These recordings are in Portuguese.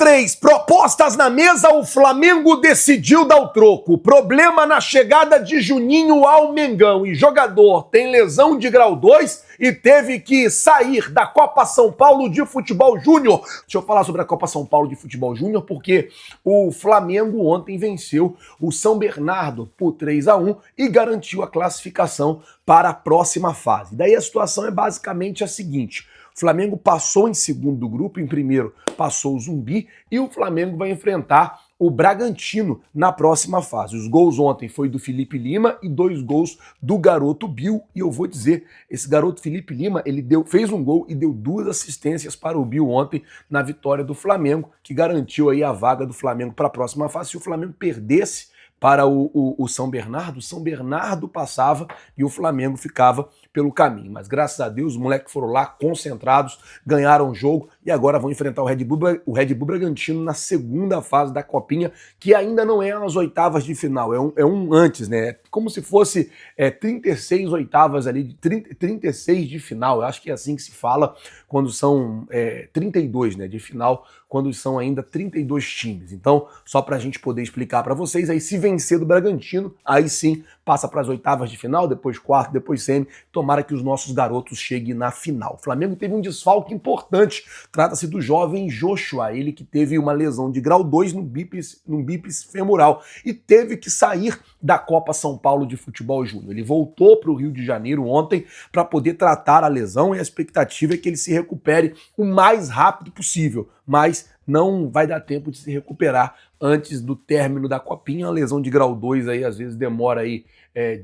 3, propostas na mesa, o Flamengo decidiu dar o troco. Problema na chegada de Juninho ao Mengão. E jogador tem lesão de grau 2 e teve que sair da Copa São Paulo de Futebol Júnior. Deixa eu falar sobre a Copa São Paulo de Futebol Júnior, porque o Flamengo ontem venceu o São Bernardo por 3-1 e garantiu a classificação para a próxima fase. Daí a situação é basicamente a seguinte: o Flamengo passou em segundo do grupo, em primeiro passou o Zumbi e o Flamengo vai enfrentar o Bragantino na próxima fase. Os gols ontem foi do Felipe Lima e 2 gols do garoto Bill. E eu vou dizer, esse garoto Felipe Lima, ele fez um gol e deu 2 assistências para o Bill ontem na vitória do Flamengo, que garantiu aí a vaga do Flamengo para a próxima fase. Se o Flamengo perdesse para o São Bernardo passava e o Flamengo ficava pelo caminho. Mas graças a Deus os moleques foram lá concentrados, ganharam o jogo e agora vão enfrentar o Red Bull Bragantino na segunda fase da Copinha, que ainda não é as oitavas de final, é um antes, né? Como se fosse 36 oitavas ali, 36 de final, eu acho que é assim que se fala quando são 32, né, de final, quando são ainda 32 times. Então, só pra gente poder explicar pra vocês, aí se vencer do Bragantino, aí sim passa para as oitavas de final, depois quarto, depois semi. Tomara que os nossos garotos cheguem na final. O Flamengo teve um desfalque importante. Trata-se do jovem Joshua, ele que teve uma lesão de grau 2 no bíceps femoral e teve que sair da Copa São Paulo de Futebol Júnior. Ele voltou para o Rio de Janeiro ontem para poder tratar a lesão e a expectativa é que ele se recupere o mais rápido possível, mas não vai dar tempo de se recuperar antes do término da Copinha. A lesão de grau 2 aí às vezes demora aí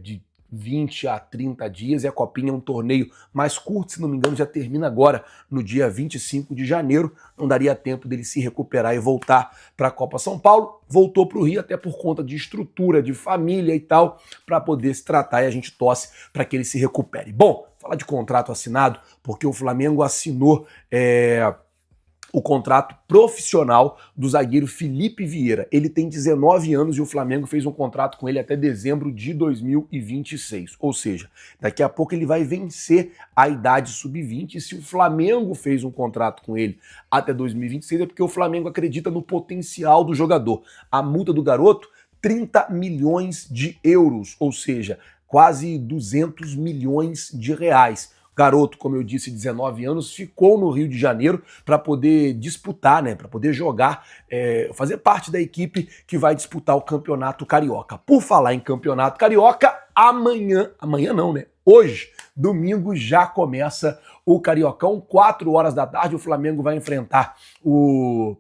de 20 a 30 dias e a Copinha é um torneio mais curto, se não me engano já termina agora no dia 25 de janeiro, não daria tempo dele se recuperar e voltar para a Copa São Paulo. Voltou para o Rio até por conta de estrutura, de família e tal, para poder se tratar e a gente torce para que ele se recupere. Bom, falar de contrato assinado, porque o Flamengo assinou o contrato profissional do zagueiro Felipe Vieira. Ele tem 19 anos e o Flamengo fez um contrato com ele até dezembro de 2026. Ou seja, daqui a pouco ele vai vencer a idade sub-20 e se o Flamengo fez um contrato com ele até 2026 é porque o Flamengo acredita no potencial do jogador. A multa do garoto, 30 milhões de euros, ou seja, quase 200 milhões de reais. Garoto, como eu disse, 19 anos, ficou no Rio de Janeiro para poder disputar, né, para poder jogar, fazer parte da equipe que vai disputar o Campeonato Carioca. Por falar em Campeonato Carioca, amanhã não, né? Hoje, domingo, já começa o Cariocão, 4 horas da tarde, o Flamengo vai enfrentar o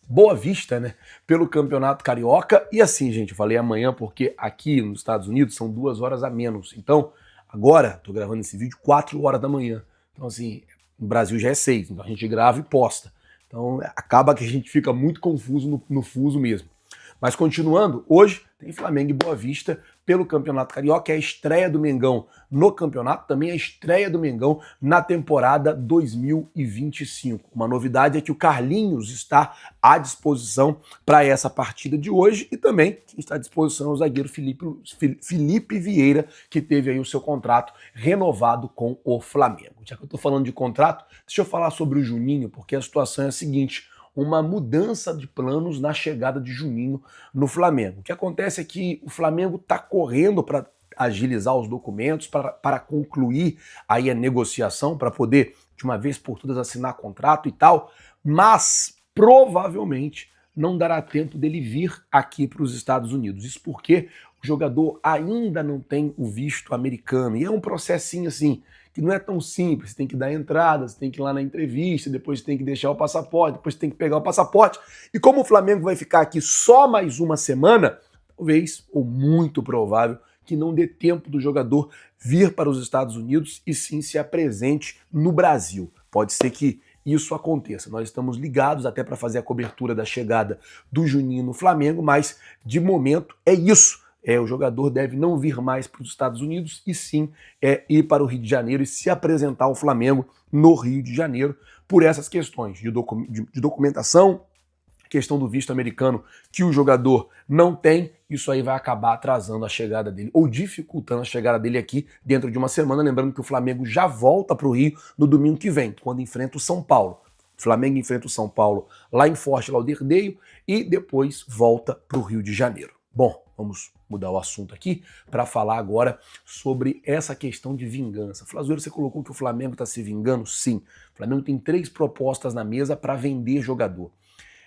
Boa Vista, né, pelo Campeonato Carioca. E assim, gente, eu falei amanhã porque aqui nos Estados Unidos são 2 horas a menos. Então, agora, tô gravando esse vídeo 4 horas da manhã. Então, assim, no Brasil já é 6, então a gente grava e posta. Então, acaba que a gente fica muito confuso no fuso mesmo. Mas continuando, hoje tem Flamengo e Boa Vista pelo Campeonato Carioca, é a estreia do Mengão no campeonato, também a estreia do Mengão na temporada 2025. Uma novidade é que o Carlinhos está à disposição para essa partida de hoje e também quem está à disposição é o zagueiro Felipe Vieira, que teve aí o seu contrato renovado com o Flamengo. Já que eu estou falando de contrato, deixa eu falar sobre o Juninho, porque a situação é a seguinte: uma mudança de planos na chegada de Juninho no Flamengo. O que acontece é que o Flamengo está correndo para agilizar os documentos, para concluir aí a negociação, para poder, de uma vez por todas, assinar contrato e tal, mas provavelmente não dará tempo dele vir aqui para os Estados Unidos. Isso porque o jogador ainda não tem o visto americano, e é um processinho assim, que não é tão simples. Você tem que dar entrada, você tem que ir lá na entrevista, depois tem que deixar o passaporte, depois tem que pegar o passaporte. E como o Flamengo vai ficar aqui só mais uma semana, talvez, ou muito provável, que não dê tempo do jogador vir para os Estados Unidos e sim se apresente no Brasil. Pode ser que isso aconteça. Nós estamos ligados até para fazer a cobertura da chegada do Juninho no Flamengo, mas de momento é isso. O jogador deve não vir mais para os Estados Unidos e sim ir para o Rio de Janeiro e se apresentar ao Flamengo no Rio de Janeiro por essas questões de documentação, questão do visto americano que o jogador não tem isso aí vai acabar atrasando a chegada dele, ou dificultando a chegada dele aqui dentro de uma semana. Lembrando que o Flamengo já volta para o Rio no domingo que vem, quando enfrenta o São Paulo. O Flamengo enfrenta o São Paulo lá em Forte Lauderdale e depois volta para o Rio de Janeiro. Bom, vamos mudar o assunto aqui para falar agora sobre essa questão de vingança. Flazoeiro, você colocou que o Flamengo está se vingando? Sim. O Flamengo tem 3 propostas na mesa para vender jogador.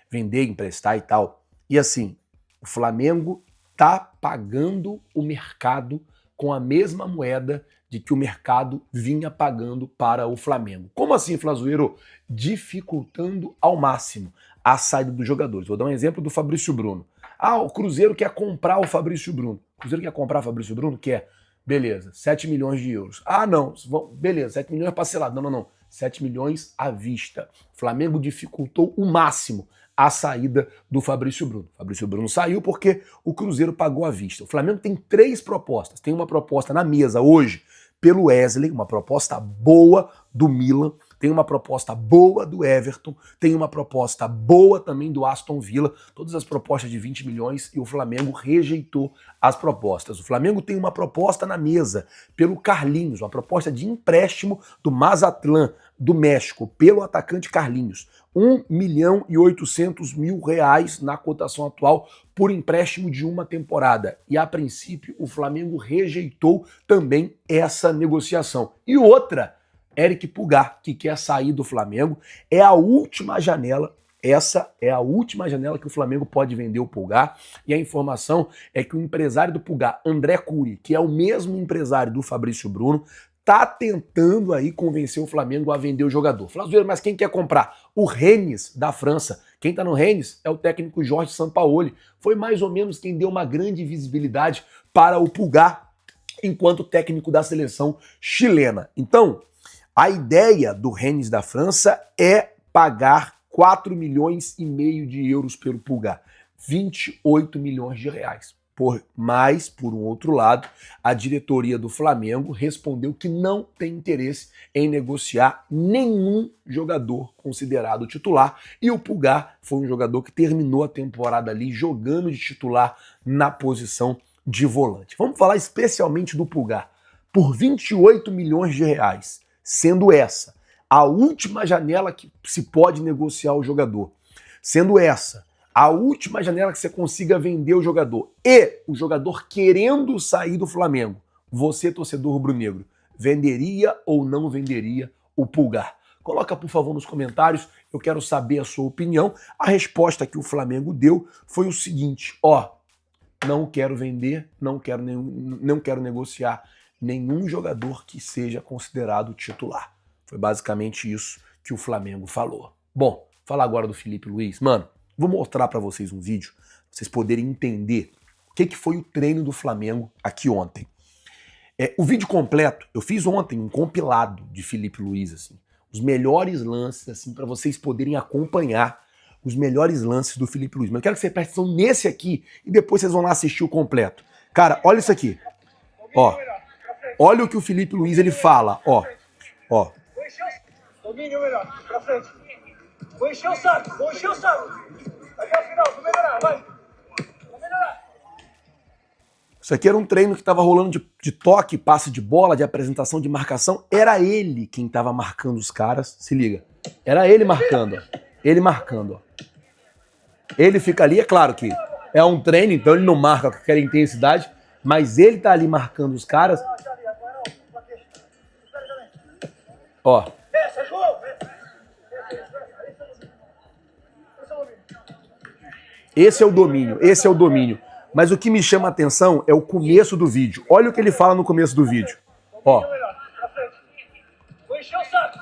Vender, emprestar e tal. E assim, o Flamengo está pagando o mercado com a mesma moeda de que o mercado vinha pagando para o Flamengo. Como assim, Flazoeiro? Dificultando ao máximo a saída dos jogadores. Vou dar um exemplo do Fabrício Bruno. Ah, o Cruzeiro quer comprar o Fabrício Bruno. O Cruzeiro quer comprar o Fabrício Bruno? Quer. Beleza, 7 milhões de euros. Ah, não, beleza, 7 milhões parcelado. Não. 7 milhões à vista. O Flamengo dificultou o máximo a saída do Fabrício Bruno. O Fabrício Bruno saiu porque o Cruzeiro pagou à vista. O Flamengo tem 3 propostas. Tem uma proposta na mesa hoje pelo Wesley, uma proposta boa do Milan, tem uma proposta boa do Everton, tem uma proposta boa também do Aston Villa, todas as propostas de 20 milhões e o Flamengo rejeitou as propostas. O Flamengo tem uma proposta na mesa pelo Carlinhos, uma proposta de empréstimo do Mazatlán, do México, pelo atacante Carlinhos. 1.800.000 reais na cotação atual por empréstimo de uma temporada. E a princípio o Flamengo rejeitou também essa negociação. E outra, Eric Pulgar, que quer sair do Flamengo, é a última janela. Essa é a última janela que o Flamengo pode vender o Pulgar, e a informação é que o empresário do Pulgar, André Cury, que é o mesmo empresário do Fabrício Bruno, tá tentando aí convencer o Flamengo a vender o jogador. Flazoeiro, mas quem quer comprar? O Rennes, da França. Quem tá no Rennes é o técnico Jorge Sampaoli. Foi mais ou menos quem deu uma grande visibilidade para o Pulgar enquanto técnico da seleção chilena. Então, a ideia do Rennes da França é pagar 4,5 milhões de euros pelo Pulgar. 28 milhões de reais. Mas, por um outro lado, a diretoria do Flamengo respondeu que não tem interesse em negociar nenhum jogador considerado titular, e o Pulgar foi um jogador que terminou a temporada ali jogando de titular na posição de volante. Vamos falar especialmente do Pulgar. Por 28 milhões de reais, sendo essa a última janela que se pode negociar o jogador, sendo essa a última janela que você consiga vender o jogador e o jogador querendo sair do Flamengo, você, torcedor rubro-negro, venderia ou não venderia o Pulgar? Coloca, por favor, nos comentários, eu quero saber a sua opinião. A resposta que o Flamengo deu foi o seguinte, não quero vender, não quero negociar nenhum jogador que seja considerado titular. Foi basicamente isso que o Flamengo falou. Bom, falar agora do Felipe Luiz. Mano, vou mostrar para vocês um vídeo, pra vocês poderem entender o que foi o treino do Flamengo aqui ontem. O vídeo completo, eu fiz ontem um compilado de Felipe Luiz, assim, os melhores lances, assim, para vocês poderem acompanhar os melhores lances do Felipe Luiz. Mas eu quero que você preste atenção nesse aqui e depois vocês vão lá assistir o completo. Cara, olha isso aqui. Olha o que o Felipe Luiz ele fala, Domínio melhor, pra frente. Vou encher o saco. Até o final, vou melhorar, vai. Vou melhorar. Isso aqui era um treino que estava rolando de toque, passe de bola, de apresentação, de marcação. Era ele quem estava marcando os caras. Se liga. Era ele marcando, ó. Ele marcando, ó. Ele fica ali, é claro que é um treino, então ele não marca com aquela intensidade, mas ele tá ali marcando os caras. Ó. Esse é o domínio. Mas o que me chama a atenção é o começo do vídeo. Olha o que ele fala no começo do vídeo. Ó. Vou encher o saco.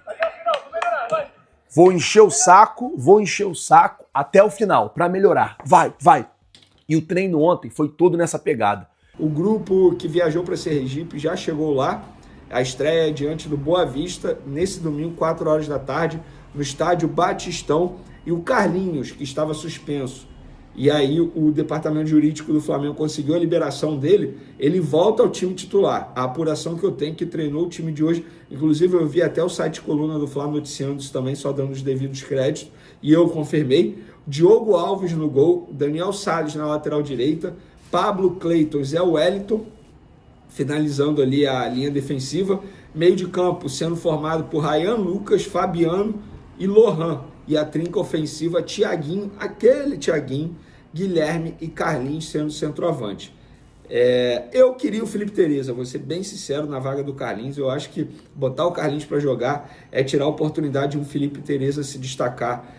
Até o final, vou melhorar, vai. Vou encher o saco até o final, pra melhorar. Vai. E o treino ontem foi todo nessa pegada. O grupo que viajou para Sergipe já chegou lá. A estreia é diante do Boa Vista, nesse domingo, 4 horas da tarde, no estádio Batistão. E o Carlinhos, que estava suspenso e aí o departamento jurídico do Flamengo conseguiu a liberação dele, ele volta ao time titular. A apuração que eu tenho que treinou o time de hoje, inclusive eu vi até o site Coluna do Flamengo noticiando isso também, só dando os devidos créditos, e eu confirmei. Diogo Alves no gol, Daniel Salles na lateral direita, Pablo, Cleiton, Zé Wellington, finalizando ali a linha defensiva, meio de campo sendo formado por Ryan Lucas, Fabiano e Lohan, e a trinca ofensiva Thiaguinho, aquele Thiaguinho, Guilherme e Carlinhos sendo centroavante. Eu queria o Felipe Tereza, vou ser bem sincero, na vaga do Carlinhos. Eu acho que botar o Carlinhos para jogar é tirar a oportunidade de um Felipe Tereza se destacar.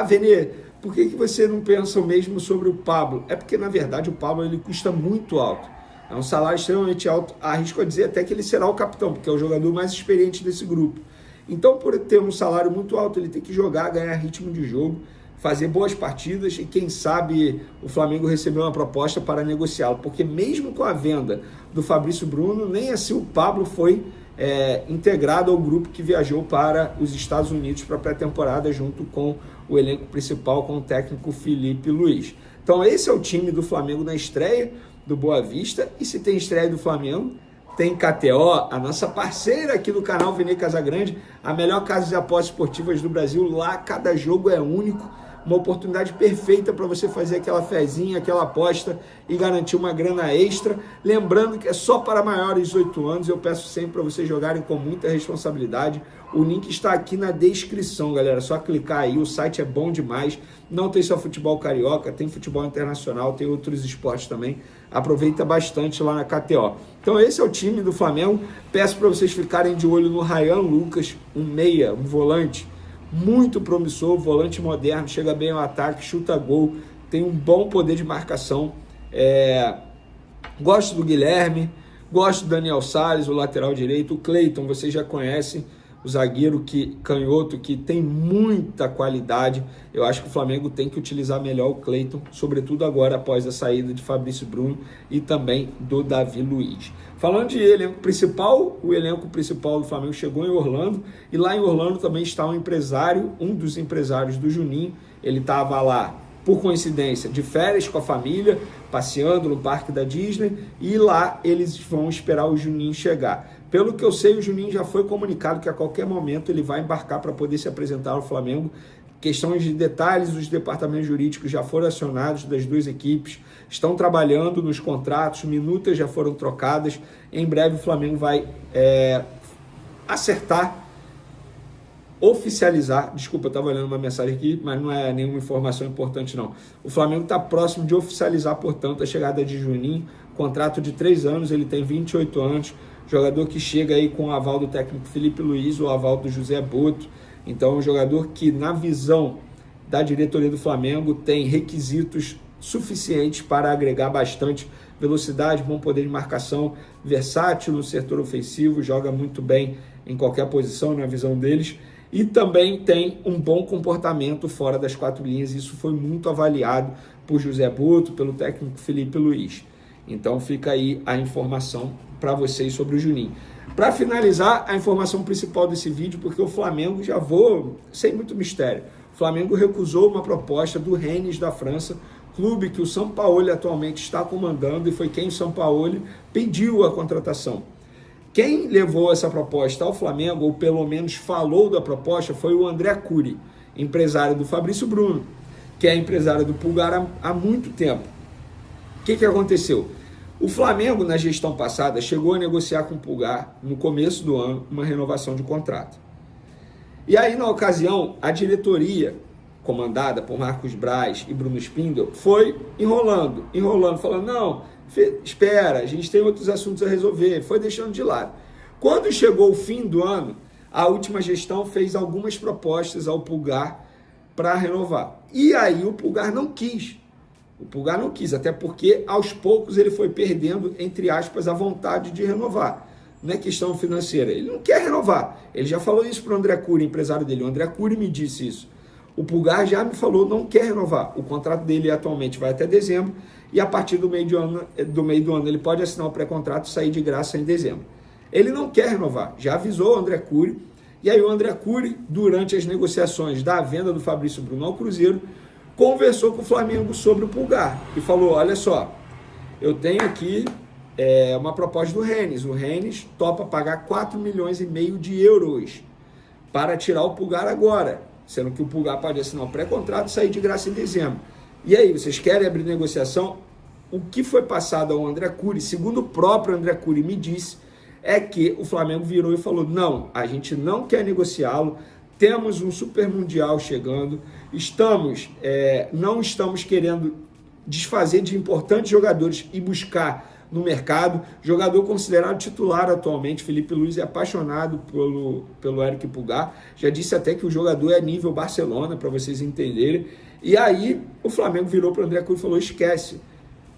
Vene, por que você não pensa o mesmo sobre o Pablo? É porque, na verdade, o Pablo ele custa muito alto. É um salário extremamente alto. Arrisco a dizer até que ele será o capitão, porque é o jogador mais experiente desse grupo. Então, por ter um salário muito alto, ele tem que jogar, ganhar ritmo de jogo, fazer boas partidas e, quem sabe, o Flamengo recebeu uma proposta para negociá-lo. Porque mesmo com a venda do Fabrício Bruno, nem assim o Pablo foi integrado ao grupo que viajou para os Estados Unidos para a pré-temporada junto com o elenco principal, com o técnico Felipe Luiz. Então esse é o time do Flamengo na estreia do Boa Vista. E se tem estreia do Flamengo, tem KTO, a nossa parceira aqui do canal Vene Casagrande, a melhor casa de apostas esportivas do Brasil. Lá cada jogo é único, uma oportunidade perfeita para você fazer aquela fezinha, aquela aposta e garantir uma grana extra. Lembrando que é só para maiores de 18 anos, eu peço sempre para vocês jogarem com muita responsabilidade. O link está aqui na descrição, galera, só clicar aí, o site é bom demais. Não tem só futebol carioca, tem futebol internacional, tem outros esportes também. Aproveita bastante lá na KTO. Então esse é o time do Flamengo. Peço para vocês ficarem de olho no Ryan Lucas, um meia, um volante muito promissor, volante moderno, chega bem ao ataque, chuta gol, tem um bom poder de marcação. Gosto do Guilherme, gosto do Daniel Salles, o lateral direito, o Cleiton, vocês já conhecem, o zagueiro canhoto, que tem muita qualidade. Eu acho que o Flamengo tem que utilizar melhor o Cleiton, sobretudo agora após a saída de Fabrício Bruno e também do Davi Luiz. Falando de elenco principal, o elenco principal do Flamengo chegou em Orlando, e lá em Orlando também está um empresário, um dos empresários do Juninho. Ele estava lá, por coincidência, de férias com a família, passeando no parque da Disney, e lá eles vão esperar o Juninho chegar. Pelo que eu sei, o Juninho já foi comunicado que a qualquer momento ele vai embarcar para poder se apresentar ao Flamengo. Questões de detalhes, os departamentos jurídicos já foram acionados das duas equipes, estão trabalhando nos contratos, minutas já foram trocadas. Em breve o Flamengo vai oficializar, desculpa, eu estava olhando uma mensagem aqui, mas não é nenhuma informação importante não. O Flamengo está próximo de oficializar, portanto, a chegada de Juninho, contrato de 3 anos, ele tem 28 anos, jogador que chega aí com o aval do técnico Felipe Luiz, o aval do José Boto. Então, um jogador que, na visão da diretoria do Flamengo, tem requisitos suficientes para agregar bastante velocidade, bom poder de marcação, versátil no setor ofensivo, joga muito bem em qualquer posição, na visão deles, e também tem um bom comportamento fora das 4 linhas. Isso foi muito avaliado por José Boto, pelo técnico Felipe Luiz. Então, fica aí a informação para vocês sobre o Juninho. Para finalizar, a informação principal desse vídeo, porque o Flamengo, já vou sem muito mistério, o Flamengo recusou uma proposta do Rennes da França, clube que o Sampaoli atualmente está comandando, e foi quem o Sampaoli pediu a contratação. Quem levou essa proposta ao Flamengo, ou pelo menos falou da proposta, foi o André Curi, empresário do Fabrício Bruno, que é empresário do Pulgar há muito tempo. O que aconteceu? O Flamengo, na gestão passada, chegou a negociar com o Pulgar, no começo do ano, uma renovação de contrato. E aí, na ocasião, a diretoria, comandada por Marcos Braz e Bruno Spindel, foi enrolando, falando, não, espera, a gente tem outros assuntos a resolver, foi deixando de lado. Quando chegou o fim do ano, a última gestão fez algumas propostas ao Pulgar para renovar. E aí o Pulgar não quis. Até porque aos poucos ele foi perdendo, entre aspas, a vontade de renovar. Não é questão financeira, ele não quer renovar. Ele já falou isso para o André Curi, empresário dele. O André Curi me disse isso. O Pulgar já me falou, não quer renovar. O contrato dele atualmente vai até dezembro, e a partir do meio do ano ele pode assinar o pré-contrato e sair de graça em dezembro. Ele não quer renovar, já avisou o André Curi. E aí o André Curi, durante as negociações da venda do Fabrício Bruno ao Cruzeiro, conversou com o Flamengo sobre o Pulgar e falou, olha só, eu tenho aqui uma proposta do Rennes. O Rennes topa pagar 4,5 milhões de euros para tirar o Pulgar agora, sendo que o Pulgar pode assinar o pré-contrato e sair de graça em dezembro. E aí, vocês querem abrir negociação? O que foi passado ao André Cury, segundo o próprio André Cury me disse, é que o Flamengo virou e falou, não, a gente não quer negociá-lo, temos um super mundial chegando, não estamos querendo desfazer de importantes jogadores e buscar no mercado, jogador considerado titular atualmente, Felipe Luiz é apaixonado pelo Eric Pulgar, já disse até que o jogador é nível Barcelona, para vocês entenderem, e aí o Flamengo virou para o André Cury e falou, esquece,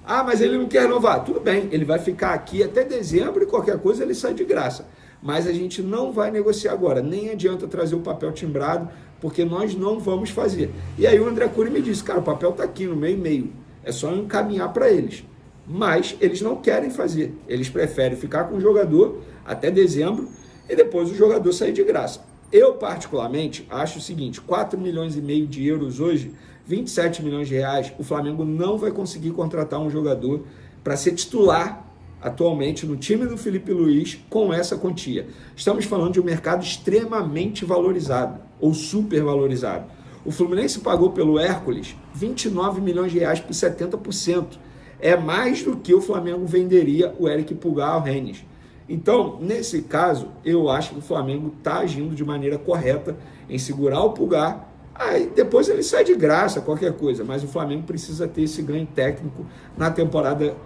mas ele não quer renovar, tudo bem, ele vai ficar aqui até dezembro e qualquer coisa ele sai de graça, mas a gente não vai negociar agora, nem adianta trazer o papel timbrado, porque nós não vamos fazer. E aí o André Cury me disse, cara, o papel está aqui no meio e meio, é só encaminhar para eles. Mas eles não querem fazer, eles preferem ficar com o jogador até dezembro e depois o jogador sair de graça. Eu, particularmente, acho o seguinte, 4,5 milhões de euros hoje, 27 milhões de reais, o Flamengo não vai conseguir contratar um jogador para ser titular atualmente no time do Felipe Luiz com essa quantia. Estamos falando de um mercado extremamente valorizado, ou super valorizado. O Fluminense pagou pelo Hércules 29 milhões de reais por 70%. É mais do que o Flamengo venderia o Eric Pulgar ao Rennes. Então, nesse caso, eu acho que o Flamengo está agindo de maneira correta em segurar o Pulgar, aí depois ele sai de graça, qualquer coisa, mas o Flamengo precisa ter esse ganho técnico na temporada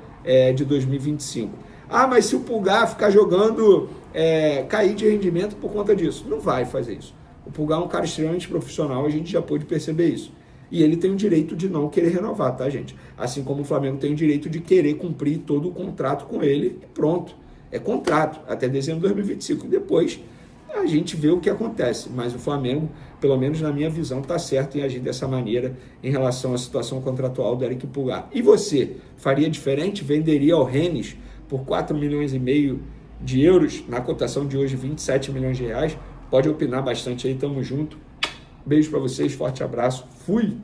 de 2025. Mas se o Pulgar ficar jogando, cair de rendimento por conta disso, não vai fazer isso. O Pulgar é um cara extremamente profissional, a gente já pôde perceber isso. E ele tem o direito de não querer renovar, tá, gente? Assim como o Flamengo tem o direito de querer cumprir todo o contrato com ele, pronto. É contrato, até dezembro de 2025. Depois a gente vê o que acontece. Mas o Flamengo, pelo menos na minha visão, está certo em agir dessa maneira em relação à situação contratual do Eric Pulgar. E você, faria diferente? Venderia ao Rennes por 4,5 milhões de euros, na cotação de hoje 27 milhões de reais? Pode opinar bastante aí, tamo junto. Beijo para vocês, forte abraço, fui!